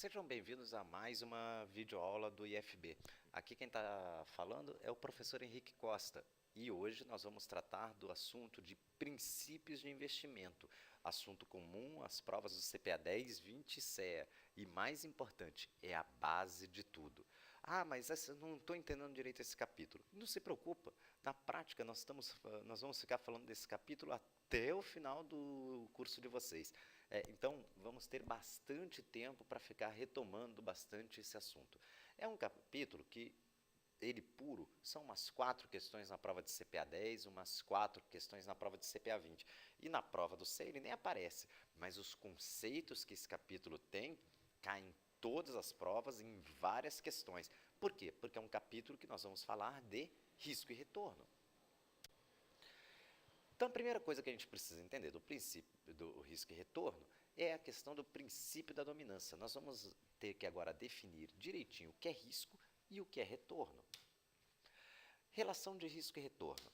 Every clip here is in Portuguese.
Sejam bem-vindos a mais uma videoaula do IFB. Aqui quem está falando é o professor Henrique Costa. E hoje nós vamos tratar do assunto de princípios de investimento, assunto comum às provas do CPA 10, 20 e CEA. E mais importante, é a base de tudo. Ah, mas eu não estou entendendo direito esse capítulo. Não se preocupa, na prática nós vamos ficar falando desse capítulo até o final do curso de vocês. Então, vamos ter bastante tempo para ficar retomando bastante esse assunto. É um capítulo que, ele puro, são umas 4 questões na prova de CPA 10, umas 4 questões na prova de CPA 20. E na prova do CEA ele nem aparece, mas os conceitos que esse capítulo tem caem em todas as provas, em várias questões. Por quê? Porque é um capítulo que nós vamos falar de risco e retorno. Então, a primeira coisa que a gente precisa entender do princípio do risco e retorno é a questão do princípio da dominância. Nós vamos ter que agora definir direitinho o que é risco e o que é retorno. Relação de risco e retorno.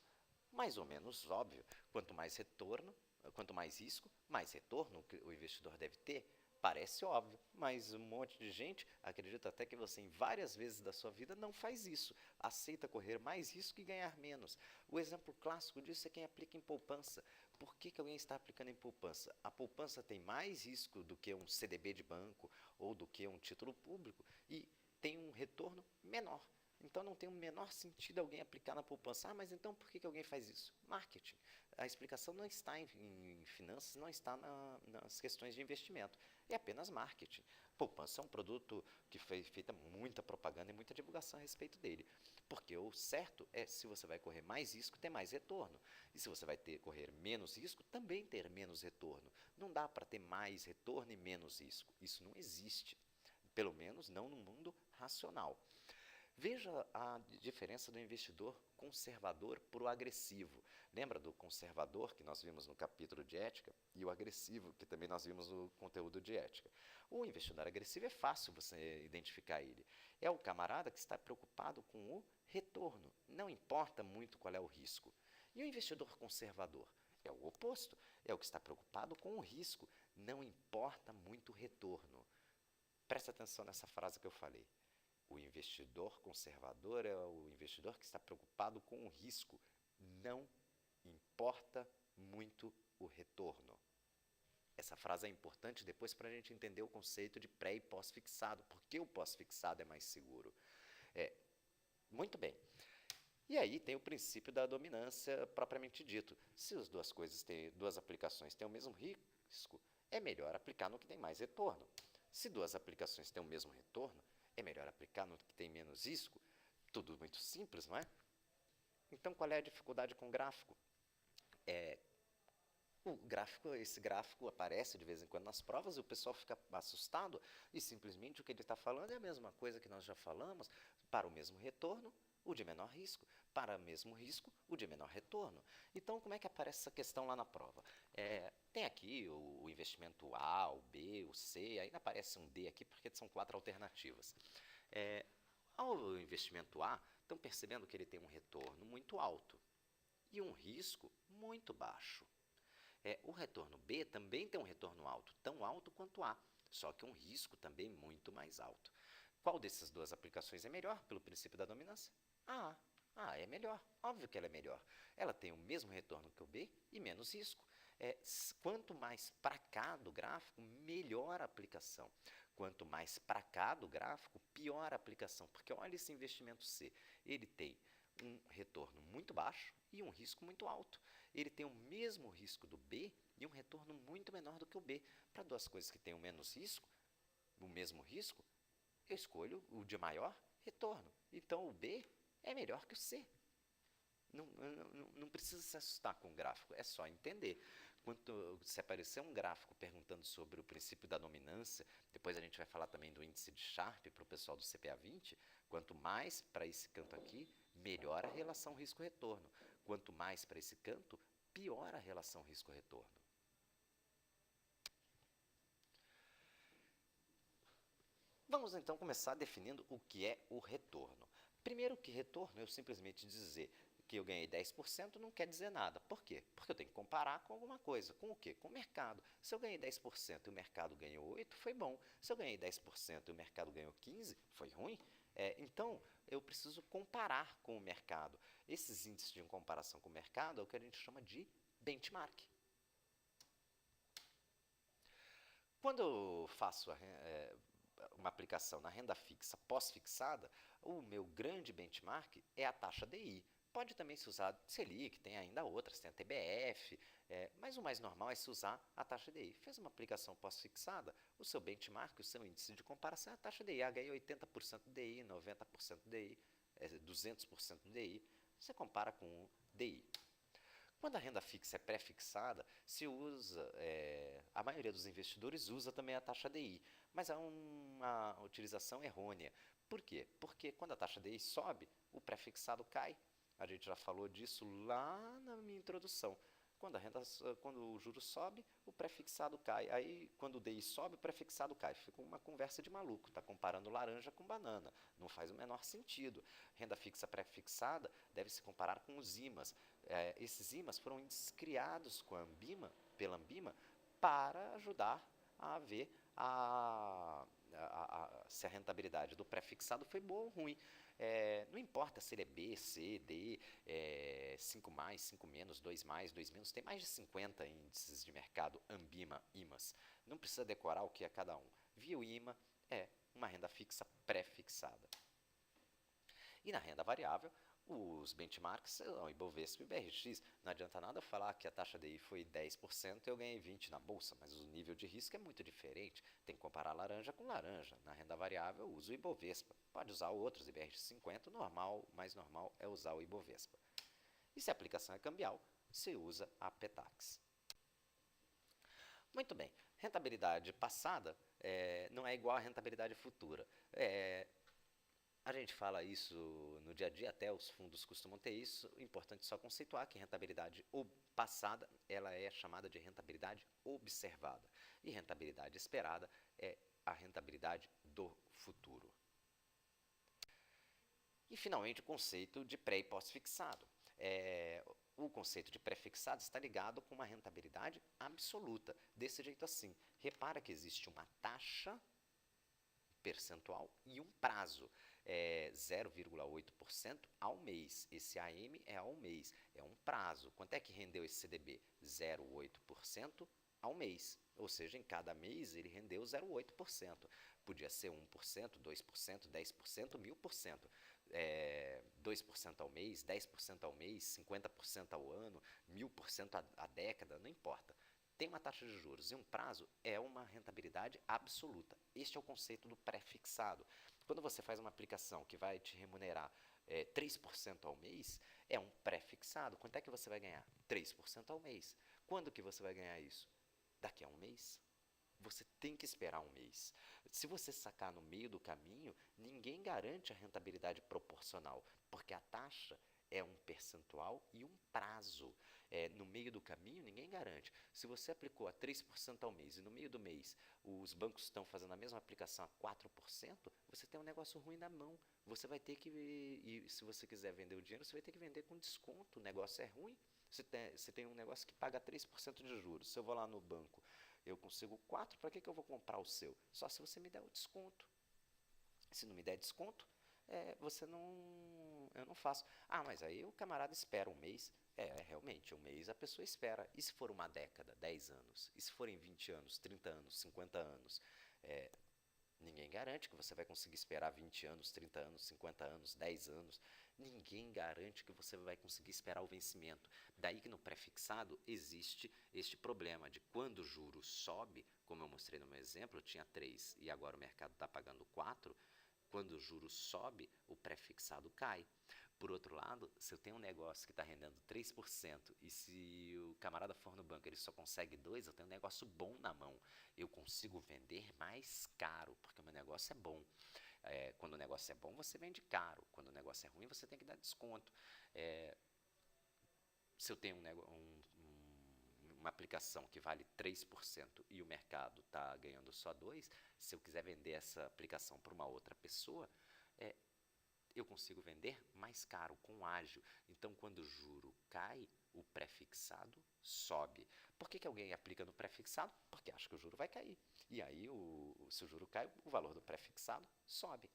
Mais ou menos óbvio, quanto mais risco, mais retorno que o investidor deve ter. Parece óbvio, mas um monte de gente acredita até que você, em várias vezes da sua vida, não faz isso. Aceita correr mais risco e ganhar menos. O exemplo clássico disso é quem aplica em poupança. Por que alguém está aplicando em poupança? A poupança tem mais risco do que um CDB de banco ou do que um título público e tem um retorno menor. Então não tem o menor sentido alguém aplicar na poupança. Ah, mas então por que alguém faz isso? Marketing. A explicação não está em finanças, não está nas questões de investimento. É apenas marketing. Poupança é um produto que foi feita muita propaganda e muita divulgação a respeito dele. Porque o certo é, se você vai correr mais risco, ter mais retorno. E se você vai correr menos risco, também ter menos retorno. Não dá para ter mais retorno e menos risco. Isso não existe. Pelo menos não no mundo racional. Veja a diferença do investidor conservador para o agressivo. Lembra do conservador que nós vimos no capítulo de ética e o agressivo que também nós vimos no conteúdo de ética? O investidor agressivo é fácil você identificar ele. É o camarada que está preocupado com o retorno. Não importa muito qual é o risco. E o investidor conservador? É o oposto. É o que está preocupado com o risco. Não importa muito o retorno. Presta atenção nessa frase que eu falei. O investidor conservador é o investidor que está preocupado com o risco. Não importa muito o retorno. Essa frase é importante depois para a gente entender o conceito de pré e pós-fixado. Por que o pós-fixado é mais seguro? Muito bem. E aí tem o princípio da dominância propriamente dito. Se as duas aplicações têm o mesmo risco, é melhor aplicar no que tem mais retorno. Se duas aplicações têm o mesmo retorno, é melhor aplicar no que tem menos risco? Tudo muito simples, não é? Então, qual é a dificuldade com o gráfico? Esse gráfico aparece de vez em quando nas provas e o pessoal fica assustado e simplesmente o que ele está falando é a mesma coisa que nós já falamos. Para o mesmo retorno, o de menor risco. Para o mesmo risco, o de menor retorno. Então, como é que aparece essa questão lá na prova? Tem aqui o investimento A, o B, o C, ainda aparece um D aqui porque são 4 alternativas. Ao investimento A, estão percebendo que ele tem um retorno muito alto e um risco muito baixo. O retorno B também tem um retorno alto, tão alto quanto A, só que um risco também muito mais alto. Qual dessas duas aplicações é melhor pelo princípio da dominância? A. A é melhor, óbvio que ela é melhor. Ela tem o mesmo retorno que o B e menos risco. Quanto mais para cá do gráfico, melhor a aplicação. Quanto mais para cá do gráfico, pior a aplicação. Porque olha esse investimento C, ele tem um retorno muito baixo e um risco muito alto. Ele tem o mesmo risco do B e um retorno muito menor do que o B. Para duas coisas que têm o menos risco, o mesmo risco, eu escolho o de maior retorno. Então, o B é melhor que o C. Não precisa se assustar com o gráfico, é só entender. Se aparecer um gráfico perguntando sobre o princípio da dominância, depois a gente vai falar também do índice de Sharpe para o pessoal do CPA 20, quanto mais para esse canto aqui, melhor a relação risco-retorno. Quanto mais para esse canto, pior a relação risco-retorno. Vamos então começar definindo o que é o retorno. Primeiro que retorno é eu simplesmente dizer que eu ganhei 10% não quer dizer nada. Por quê? Porque eu tenho que comparar com alguma coisa. Com o quê? Com o mercado. Se eu ganhei 10% e o mercado ganhou 8%, foi bom. Se eu ganhei 10% e o mercado ganhou 15%, foi ruim. Então, eu preciso comparar com o mercado. Esses índices de comparação com o mercado é o que a gente chama de benchmark. Quando eu faço uma aplicação na renda fixa pós-fixada, o meu grande benchmark é a taxa DI. Pode também se usar Selic, tem ainda outras, tem a TBF, mas o mais normal é se usar a taxa DI. Fez uma aplicação pós-fixada, o seu benchmark, o seu índice de comparação é a taxa DI. Ganhei 80% DI, 90% DI, 200% DI. Você compara com o DI. Quando a renda fixa é pré-fixada, se usa, a maioria dos investidores usa também a taxa DI, mas é uma utilização errônea. Por quê? Porque quando a taxa DI sobe, o pré-fixado cai. A gente já falou disso lá na minha introdução. Quando o juro sobe, o pré-fixado cai. Aí, quando o DI sobe, o pré-fixado cai. Fica uma conversa de maluco. Está comparando laranja com banana. Não faz o menor sentido. Renda fixa pré-fixada deve se comparar com os IMAs. Esses IMAs foram criados pela Ambima, para ajudar a ver se a rentabilidade do pré-fixado foi boa ou ruim. Não importa se ele é B, C, D, 5 mais, 5 menos, 2 mais, 2 menos, tem mais de 50 índices de mercado Ambima, IMAs. Não precisa decorar o que é cada um. Via o IMA é uma renda fixa pré-fixada. E na renda variável, os benchmarks são o Ibovespa e o BRX. Não adianta nada eu falar que a taxa DI foi 10% e eu ganhei 20% na bolsa, mas o nível de risco é muito diferente. Tem que comparar laranja com laranja. Na renda variável, eu uso o Ibovespa. Pode usar outros, IBRX 50, o mais normal é usar o Ibovespa. E se a aplicação é cambial, se usa a Petax. Muito bem, rentabilidade passada não é igual à rentabilidade futura. A gente fala isso no dia a dia, até os fundos costumam ter isso. É importante só conceituar que rentabilidade passada ela é chamada de rentabilidade observada. E rentabilidade esperada é a rentabilidade do futuro. E, finalmente, o conceito de pré e pós-fixado. O conceito de pré-fixado está ligado com uma rentabilidade absoluta. Desse jeito assim. Repara que existe uma taxa percentual e um prazo. 0,8% ao mês. Esse AM é ao mês, é um prazo. Quanto é que rendeu esse CDB? 0,8% ao mês. Ou seja, em cada mês ele rendeu 0,8%. Podia ser 1%, 2%, 10%, 1000%. 2% ao mês, 10% ao mês, 50% ao ano, 1000% à década, não importa. Tem uma taxa de juros e um prazo, é uma rentabilidade absoluta. Este é o conceito do pré-fixado. Quando você faz uma aplicação que vai te remunerar 3% ao mês, é um pré-fixado. Quanto é que você vai ganhar? 3% ao mês. Quando que você vai ganhar isso? Daqui a um mês. Você tem que esperar um mês. Se você sacar no meio do caminho, ninguém garante a rentabilidade proporcional, porque a taxa é um percentual e um prazo. No meio do caminho, ninguém garante. Se você aplicou a 3% ao mês e no meio do mês os bancos estão fazendo a mesma aplicação a 4%, você tem um negócio ruim na mão. Você vai ter que, e se você quiser vender o dinheiro, você vai ter que vender com desconto. O negócio é ruim. Você tem um negócio que paga 3% de juros. Se eu vou lá no banco, eu consigo 4%, para que eu vou comprar o seu? Só se você me der o desconto. Se não me der desconto, eu não faço. Ah, mas aí o camarada espera um mês. Realmente, um mês a pessoa espera. E se for uma década, 10 anos? E se forem 20 anos, 30 anos, 50 anos? Ninguém garante que você vai conseguir esperar 20 anos, 30 anos, 50 anos, 10 anos. Ninguém garante que você vai conseguir esperar o vencimento. Daí que no pré-fixado existe este problema de quando o juro sobe, como eu mostrei no meu exemplo, eu tinha 3 e agora o mercado está pagando 4. Quando o juro sobe, o pré-fixado cai. Por outro lado, se eu tenho um negócio que está rendendo 3% e se o camarada for no banco ele só consegue 2%, eu tenho um negócio bom na mão. Eu consigo vender mais caro, porque o meu negócio é bom. Quando o negócio é bom, você vende caro. Quando o negócio é ruim, você tem que dar desconto. Se eu tenho uma aplicação que vale 3% e o mercado está ganhando só 2%, se eu quiser vender essa aplicação para uma outra pessoa, eu consigo vender mais caro, com ágio. Então, quando o juro cai, o pré-fixado sobe. Por que alguém aplica no pré-fixado? Porque acha que o juro vai cair. E aí, se o juro cai, o valor do pré-fixado sobe.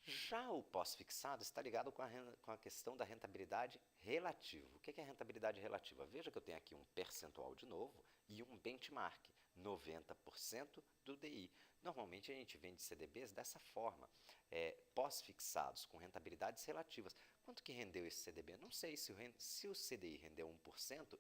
Já o pós-fixado está ligado com a questão da rentabilidade relativa. O que é rentabilidade relativa? Veja que eu tenho aqui um percentual de novo e um benchmark, 90% do DI. Normalmente a gente vende CDBs dessa forma, pós-fixados, com rentabilidades relativas. Quanto que rendeu esse CDB? Não sei, se o CDI rendeu 1%,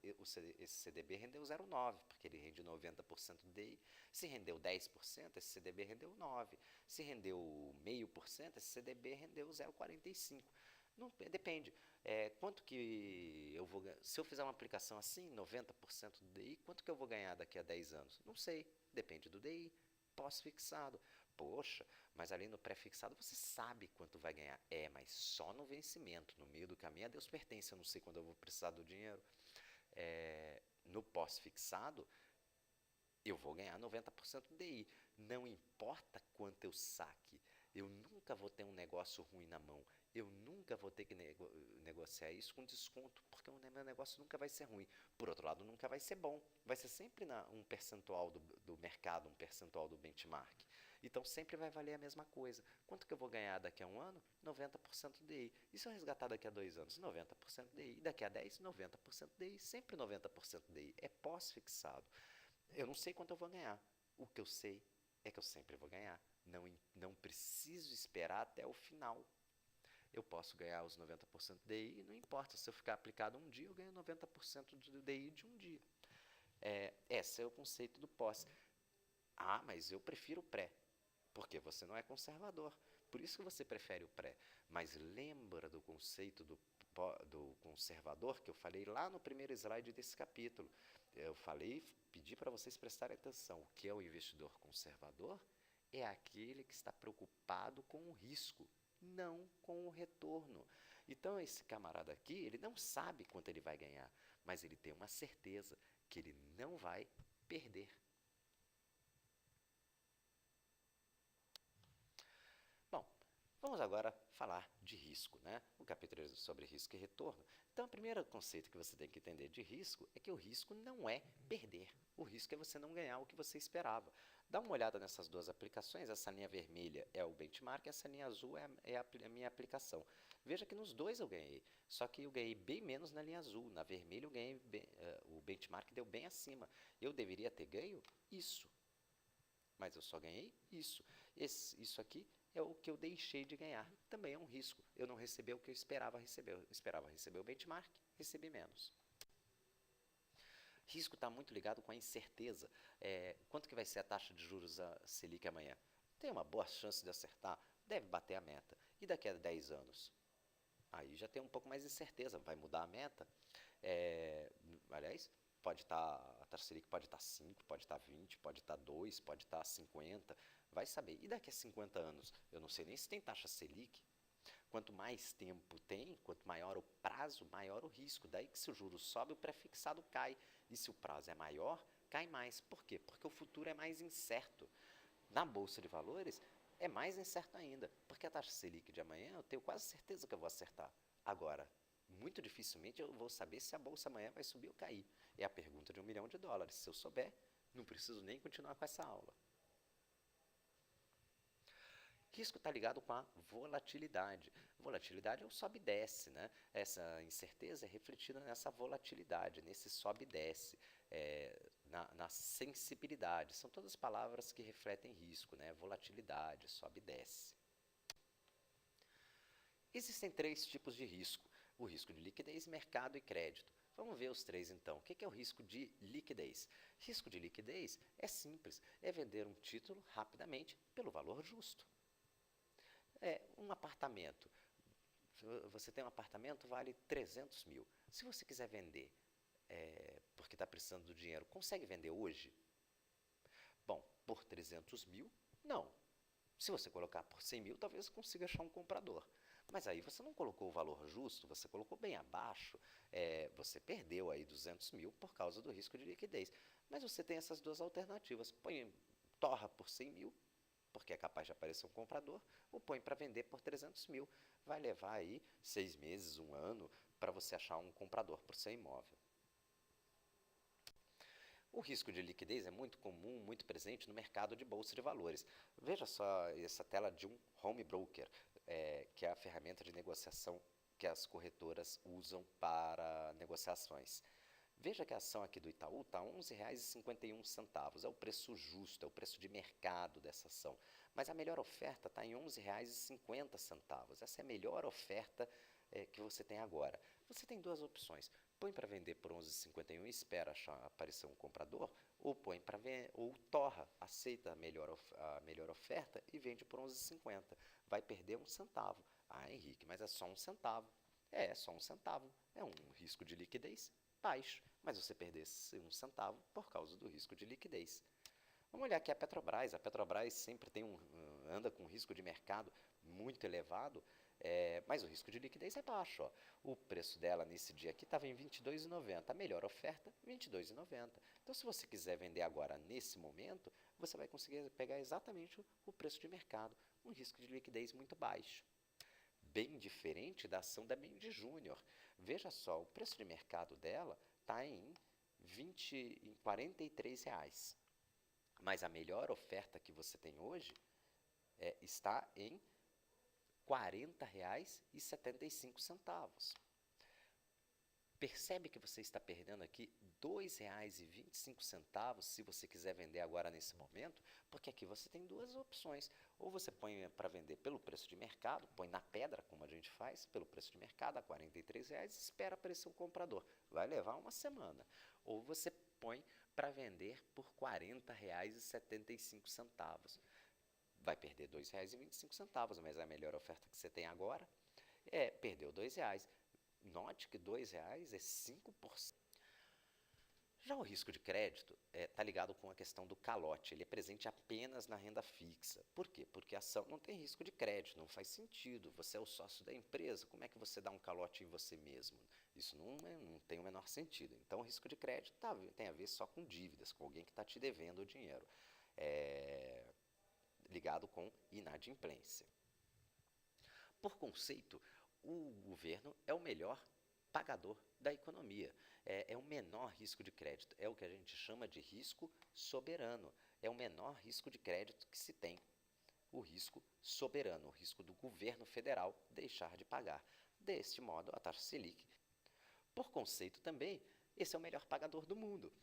esse CDB rendeu 0,9%, porque ele rende 90% do DI. Se rendeu 10%, esse CDB rendeu 9%. Se rendeu 0,5%, esse CDB rendeu 0,45%. Não, depende. Quanto que eu vou ganhar? Se eu fizer uma aplicação assim, 90% do DI, quanto que eu vou ganhar daqui a 10 anos? Não sei. Depende do DI. Pós-fixado. Poxa, mas ali no pré-fixado você sabe quanto vai ganhar. Mas só no vencimento, no meio do caminho, a Deus pertence. Eu não sei quando eu vou precisar do dinheiro. No pós-fixado, eu vou ganhar 90% do DI. Não importa quanto eu saque. Eu nunca vou ter um negócio ruim na mão. Eu nunca vou ter que negociar isso com desconto, porque o meu negócio nunca vai ser ruim. Por outro lado, nunca vai ser bom. Vai ser sempre um percentual do mercado, um percentual do benchmark. Então, sempre vai valer a mesma coisa. Quanto que eu vou ganhar daqui a um ano? 90% do DI. E se eu resgatar daqui a 2 anos? 90% do DI. E daqui a 10, 90% do DI. Sempre 90% do DI. É pós-fixado. Eu não sei quanto eu vou ganhar. O que eu sei é que eu sempre vou ganhar. Não preciso esperar até o final. Eu posso ganhar os 90% do DI e não importa. Se eu ficar aplicado um dia, eu ganho 90% do DI de um dia. Esse é o conceito do pós. Ah, mas eu prefiro o pré, porque você não é conservador. Por isso que você prefere o pré. Mas lembra do conceito do conservador que eu falei lá no primeiro slide desse capítulo. Eu pedi para vocês prestarem atenção. O que é o investidor conservador? É aquele que está preocupado com o risco, não com o retorno. Então, esse camarada aqui, ele não sabe quanto ele vai ganhar, mas ele tem uma certeza que ele não vai perder. Bom, vamos agora falar de risco, né? O capítulo é sobre risco e retorno. Então, o primeiro conceito que você tem que entender de risco é que o risco não é perder. O risco é você não ganhar o que você esperava. Dá uma olhada nessas duas aplicações. Essa linha vermelha é o benchmark, essa linha azul é a minha aplicação. Veja que nos dois eu ganhei, só que eu ganhei bem menos na linha azul. Na vermelha eu ganhei o benchmark deu bem acima. Eu deveria ter ganho isso, mas eu só ganhei isso. Isso aqui é o que eu deixei de ganhar. Também é um risco. Eu não recebi o que eu esperava receber. Eu esperava receber o benchmark, recebi menos. Risco está muito ligado com a incerteza. Quanto que vai ser a taxa de juros Selic amanhã? Tem uma boa chance de acertar, deve bater a meta. E daqui a 10 anos? Aí já tem um pouco mais de incerteza, vai mudar a meta. Aliás, a taxa Selic pode estar 5, pode estar 20, pode estar 2, pode estar 50, vai saber. E daqui a 50 anos? Eu não sei nem se tem taxa Selic. Quanto mais tempo tem, quanto maior o prazo, maior o risco. Daí que se o juro sobe, o pré-fixado cai. E se o prazo é maior, cai mais. Por quê? Porque o futuro é mais incerto. Na Bolsa de Valores, é mais incerto ainda. Porque a taxa Selic de amanhã, eu tenho quase certeza que eu vou acertar. Agora, muito dificilmente eu vou saber se a Bolsa amanhã vai subir ou cair. É a pergunta de $1 milhão. Se eu souber, não preciso nem continuar com essa aula. Risco está ligado com a volatilidade. Volatilidade é o sobe e desce, né? Essa incerteza é refletida nessa volatilidade, nesse sobe e desce, na sensibilidade. São todas palavras que refletem risco, né? Volatilidade, sobe e desce. Existem 3 tipos de risco: o risco de liquidez, mercado e crédito. Vamos ver os 3 então. O que é o risco de liquidez? Risco de liquidez é simples, é vender um título rapidamente pelo valor justo. Um apartamento. Você tem um apartamento, vale 300 mil. Se você quiser vender porque está precisando do dinheiro, consegue vender hoje? Bom, por 300 mil, não. Se você colocar por 100 mil, talvez você consiga achar um comprador. Mas aí você não colocou o valor justo, você colocou bem abaixo, você perdeu aí 200 mil por causa do risco de liquidez. Mas você tem essas duas alternativas. Torra por 100 mil, porque é capaz de aparecer um comprador, ou põe para vender por 300 mil. Vai levar aí 6 meses, um ano, para você achar um comprador por seu imóvel. O risco de liquidez é muito comum, muito presente no mercado de bolsa de valores. Veja só essa tela de um home broker, que é a ferramenta de negociação que as corretoras usam para negociações. Veja que a ação aqui do Itaú está R$ 11,51, é o preço justo, é o preço de mercado dessa ação. Mas a melhor oferta está em R$ 11,50, essa é a melhor oferta que você tem agora. Você tem duas opções, põe para vender por R$ 11,51 e espera aparecer um comprador, ou põe para ou torra, aceita a melhor oferta e vende por R$ 11,50. Vai perder um centavo. Ah, Henrique, mas é só um centavo. É só um centavo. É um risco de liquidez baixo, mas você perdesse um centavo por causa do risco de liquidez. Vamos olhar aqui a Petrobras. A Petrobras sempre anda com um risco de mercado muito elevado, mas o risco de liquidez é baixo. Ó. O preço dela nesse dia aqui estava em R$ 22,90. A melhor oferta, R$ 22,90. Então, se você quiser vender agora, nesse momento, você vai conseguir pegar exatamente o preço de mercado. Um risco de liquidez muito baixo. Bem diferente da ação da Mendes Júnior. Veja só, o preço de mercado dela está em R$ 43,00. Mas a melhor oferta que você tem hoje está em R$ 40,75. Percebe que você está perdendo aqui R$ 2,25 se você quiser vender agora nesse momento, porque aqui você tem duas opções. Ou você põe para vender pelo preço de mercado, põe na pedra, como a gente faz, pelo preço de mercado, a R$ 43,00, e espera aparecer um comprador. Vai levar uma semana. Ou você põe para vender por R$ 40,75. Vai perder R$ 2,25, mas a melhor oferta que você tem agora perdeu R$ 2,00. Note que R$ 2,00 é 5%. Já o risco de crédito está ligado com a questão do calote. Ele é presente apenas na renda fixa. Por quê? Porque a ação não tem risco de crédito, não faz sentido. Você é o sócio da empresa, como é que você dá um calote em você mesmo? Isso não tem o menor sentido. Então, o risco de crédito tem a ver só com dívidas, com alguém que está te devendo o dinheiro. Ligado com inadimplência. Por conceito, o governo é o melhor pagador da economia. É o menor risco de crédito. É o que a gente chama de risco soberano. É o menor risco de crédito que se tem. O risco soberano, o risco do governo federal deixar de pagar. Deste modo, a taxa Selic. Por conceito também, esse é o melhor pagador do mundo.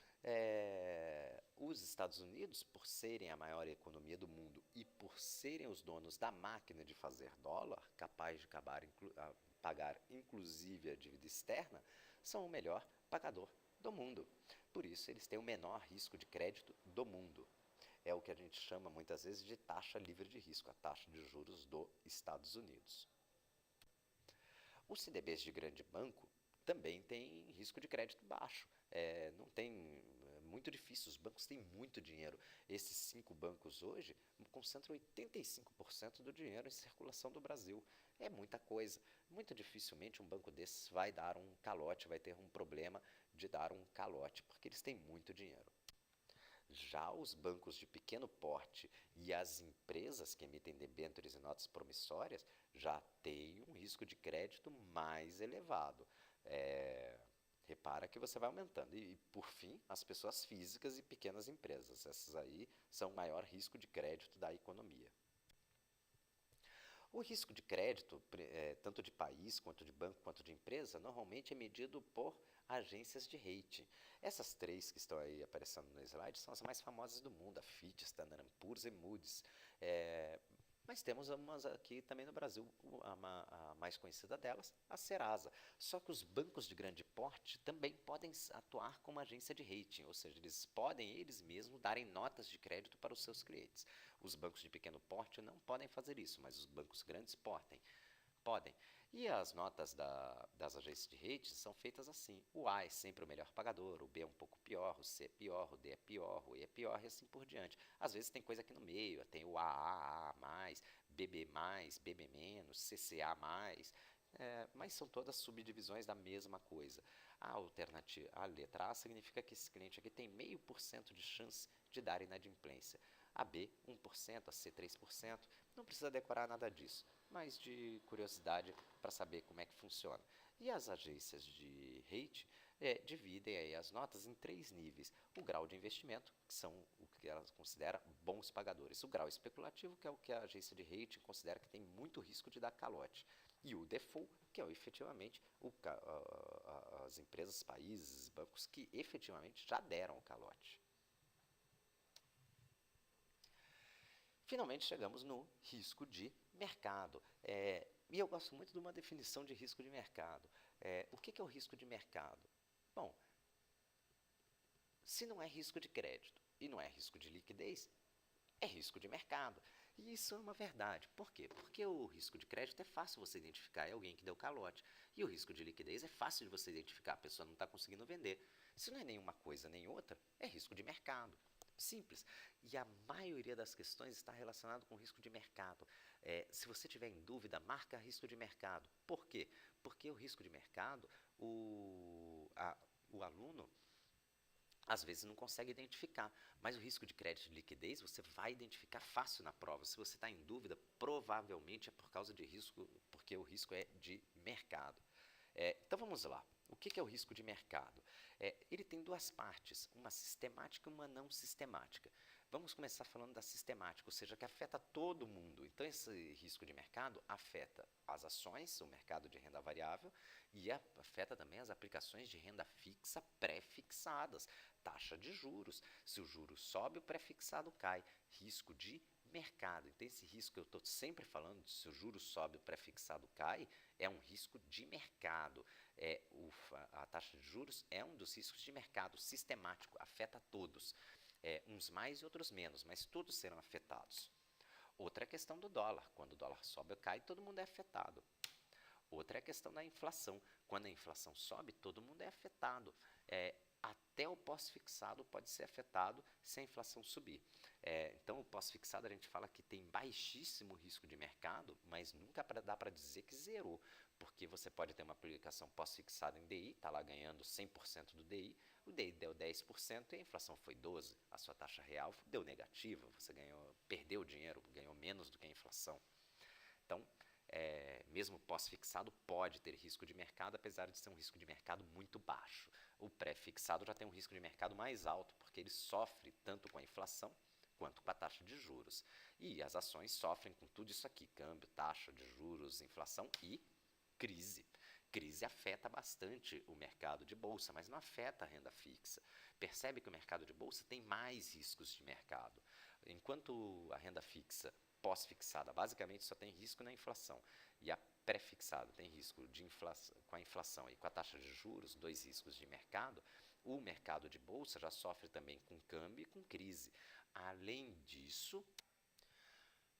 Os Estados Unidos, por serem a maior economia do mundo e por serem os donos da máquina de fazer dólar, capaz de pagar inclusive a dívida externa, são o melhor pagador do mundo. Por isso, eles têm o menor risco de crédito do mundo. É o que a gente chama muitas vezes de taxa livre de risco, a taxa de juros dos Estados Unidos. Os CDBs de grande banco também têm risco de crédito baixo. Muito difícil, os bancos têm muito dinheiro. Esses 5 bancos hoje concentram 85% do dinheiro em circulação do Brasil. É muita coisa. Muito dificilmente um banco desses vai dar um calote, vai ter um problema de dar um calote, porque eles têm muito dinheiro. Já os bancos de pequeno porte e as empresas que emitem debêntures e notas promissórias já têm um risco de crédito mais elevado. Repara que você vai aumentando. E, por fim, as pessoas físicas e pequenas empresas. Essas aí são o maior risco de crédito da economia. O risco de crédito, tanto de país, quanto de banco, quanto de empresa, normalmente é medido por agências de rating. Essas 3 que estão aí aparecendo no slide são as mais famosas do mundo, a Fitch, Standard & Poor's e Moody's. Mas temos umas aqui também no Brasil, a mais conhecida delas, a Serasa. Só que os bancos de grande porte também podem atuar como agência de rating, ou seja, eles podem eles mesmos darem notas de crédito para os seus clientes. Os bancos de pequeno porte não podem fazer isso, mas os bancos grandes podem. E as notas das agências de rating são feitas assim. O A é sempre o melhor pagador, o B é um pouco pior, o C é pior, o D é pior, o E é pior e assim por diante. Às vezes tem coisa aqui no meio, tem o AA+, BB+, BB-, CCA+, mas são todas subdivisões da mesma coisa. A letra A significa que esse cliente aqui tem 0,5% de chance de dar inadimplência. a B 1%, a C 3%. Não precisa decorar nada disso, mas de curiosidade para saber como é que funciona. E as agências de rate dividem aí as notas em 3 níveis. O grau de investimento, que são o que elas consideram bons pagadores. O grau especulativo, que é o que a agência de rating considera que tem muito risco de dar calote. E o default, que é efetivamente as empresas, países, bancos que efetivamente já deram o calote. Finalmente chegamos no risco de mercado. E eu gosto muito de uma definição de risco de mercado. O que é o risco de mercado? Bom, se não é risco de crédito e não é risco de liquidez, é risco de mercado. E isso é uma verdade. Por quê? Porque o risco de crédito é fácil você identificar, é alguém que deu calote. E o risco de liquidez é fácil de você identificar, a pessoa não está conseguindo vender. Se não é nenhuma coisa nem outra, é risco de mercado. Simples. E a maioria das questões está relacionada com risco de mercado. Se você tiver em dúvida, marca risco de mercado. Por quê? Porque o risco de mercado, o aluno às vezes não consegue identificar, mas o risco de crédito de liquidez você vai identificar fácil na prova. Se você está em dúvida, provavelmente é por causa de risco, porque o risco é de mercado. Então vamos lá. O que é o risco de mercado? Ele tem duas partes, uma sistemática e uma não sistemática. Vamos começar falando da sistemática, ou seja, que afeta todo mundo. Então esse risco de mercado afeta as ações, o mercado de renda variável, e afeta também as aplicações de renda fixa pré-fixadas, taxa de juros. Se o juro sobe, o pré-fixado cai. Risco de mercado. Então esse risco que eu estou sempre falando, se o juro sobe, o pré-fixado cai, é um risco de mercado. A taxa de juros é um dos riscos de mercado sistemático, afeta todos. Uns mais e outros menos, mas todos serão afetados. Outra é a questão do dólar. Quando o dólar sobe ou cai, todo mundo é afetado. Outra é a questão da inflação. Quando a inflação sobe, todo mundo é afetado. Até o pós-fixado pode ser afetado se a inflação subir. Então, o pós-fixado a gente fala que tem baixíssimo risco de mercado, mas nunca dá para dizer que zerou, porque você pode ter uma aplicação pós-fixada em DI, está lá ganhando 100% do DI, o DI deu 10% e a inflação foi 12%, a sua taxa real deu negativa, você perdeu dinheiro, ganhou menos do que a inflação. Então, mesmo pós-fixado pode ter risco de mercado, apesar de ser um risco de mercado muito baixo. O pré-fixado já tem um risco de mercado mais alto, porque ele sofre tanto com a inflação quanto com a taxa de juros. E as ações sofrem com tudo isso aqui, câmbio, taxa de juros, inflação e crise. Crise afeta bastante o mercado de bolsa, mas não afeta a renda fixa. Percebe que o mercado de bolsa tem mais riscos de mercado. Enquanto a renda fixa pós-fixada basicamente só tem risco na inflação e a pré-fixada tem risco de com a inflação e com a taxa de juros, dois riscos de mercado, o mercado de bolsa já sofre também com câmbio e com crise. Além disso,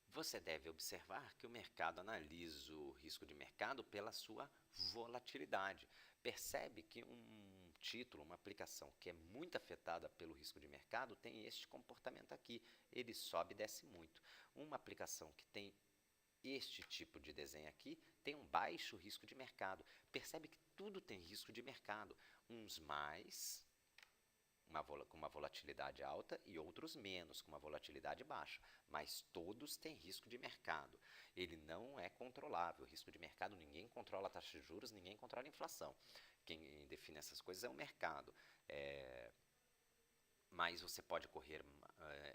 você deve observar que o mercado analisa o risco de mercado pela sua volatilidade. Percebe que um título, uma aplicação que é muito afetada pelo risco de mercado tem este comportamento aqui, ele sobe e desce muito. Uma aplicação que tem este tipo de desenho aqui tem um baixo risco de mercado. Percebe que tudo tem risco de mercado, uns mais, com uma volatilidade alta e outros menos, com uma volatilidade baixa, mas todos têm risco de mercado. Ele não é controlável. O risco de mercado, ninguém controla a taxa de juros, ninguém controla a inflação. Quem define essas coisas é o mercado. Mas você pode correr,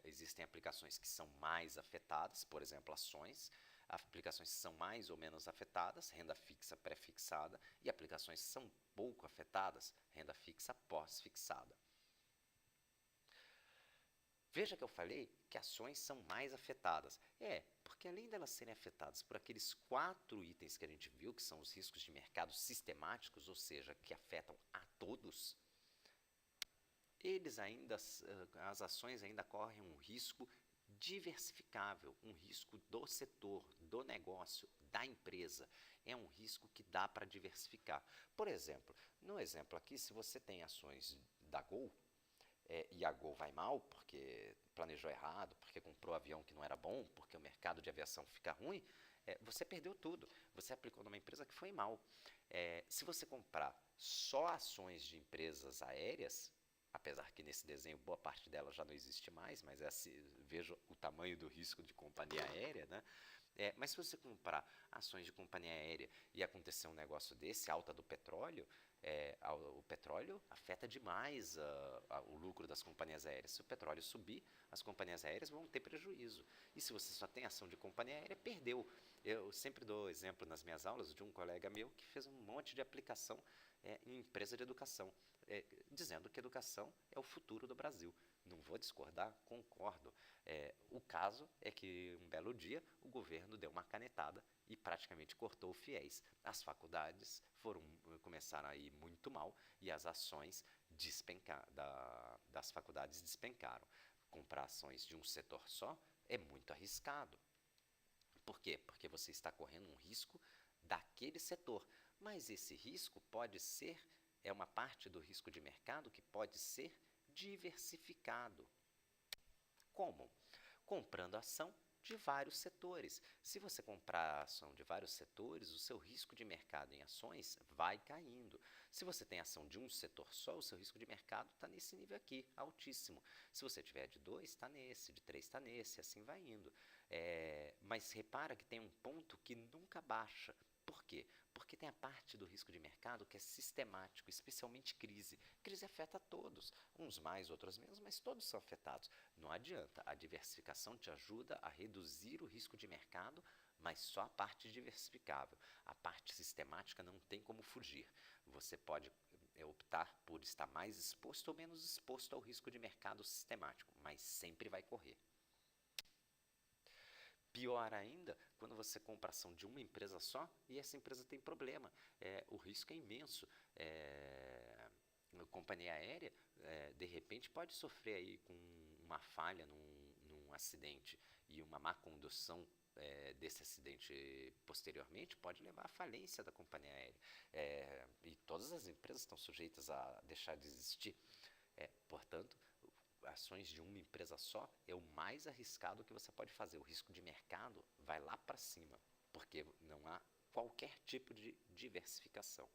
existem aplicações que são mais afetadas, por exemplo, ações, aplicações que são mais ou menos afetadas, renda fixa pré-fixada, e aplicações que são pouco afetadas, renda fixa pós-fixada. Veja que eu falei que ações são mais afetadas. Porque além delas serem afetadas por aqueles 4 itens que a gente viu, que são os riscos de mercado sistemáticos, ou seja, que afetam a todos, as ações ainda correm um risco diversificável, um risco do setor, do negócio, da empresa. É um risco que dá para diversificar. Por exemplo, no exemplo aqui, se você tem ações da Gol, e a Gol vai mal porque planejou errado, porque comprou avião que não era bom, porque o mercado de aviação fica ruim, você perdeu tudo. Você aplicou numa empresa que foi mal. Se você comprar só ações de empresas aéreas, apesar que nesse desenho boa parte dela já não existe mais, mas é assim, veja o tamanho do risco de companhia aérea, né? Mas se você comprar ações de companhia aérea e acontecer um negócio desse, alta do petróleo, o petróleo afeta demais o lucro das companhias aéreas. Se o petróleo subir, as companhias aéreas vão ter prejuízo. E se você só tem ação de companhia aérea, perdeu. Eu sempre dou exemplo nas minhas aulas de um colega meu que fez um monte de aplicação em empresa de educação, dizendo que educação é o futuro do Brasil. Não vou discordar, concordo. O caso é que um belo dia o governo deu uma canetada e praticamente cortou o FIES. As faculdades começaram a ir muito mal e as ações das faculdades despencaram. Comprar ações de um setor só é muito arriscado. Por quê? Porque você está correndo um risco daquele setor. Mas esse risco pode ser, uma parte do risco de mercado que pode ser diversificado. Como? Comprando ação de vários setores. Se você comprar ação de vários setores, o seu risco de mercado em ações vai caindo. Se você tem ação de um setor só, o seu risco de mercado está nesse nível aqui, altíssimo. Se você tiver de 2, está nesse, de 3 está nesse, assim vai indo. Mas repara que tem um ponto que nunca baixa. Por quê? Porque tem a parte do risco de mercado que é sistemático, especialmente crise. Crise afeta todos, uns mais, outros menos, mas todos são afetados. Não adianta, a diversificação te ajuda a reduzir o risco de mercado, mas só a parte diversificável. A parte sistemática não tem como fugir. Você pode optar por estar mais exposto ou menos exposto ao risco de mercado sistemático, mas sempre vai correr. Pior ainda, quando você compra ação de uma empresa só e essa empresa tem problema. O risco é imenso. A companhia aérea, de repente, pode sofrer aí com uma falha num acidente e uma má condução desse acidente posteriormente pode levar à falência da companhia aérea. E todas as empresas estão sujeitas a deixar de existir. Portanto, ações de uma empresa só é o mais arriscado que você pode fazer. O risco de mercado vai lá para cima, porque não há qualquer tipo de diversificação.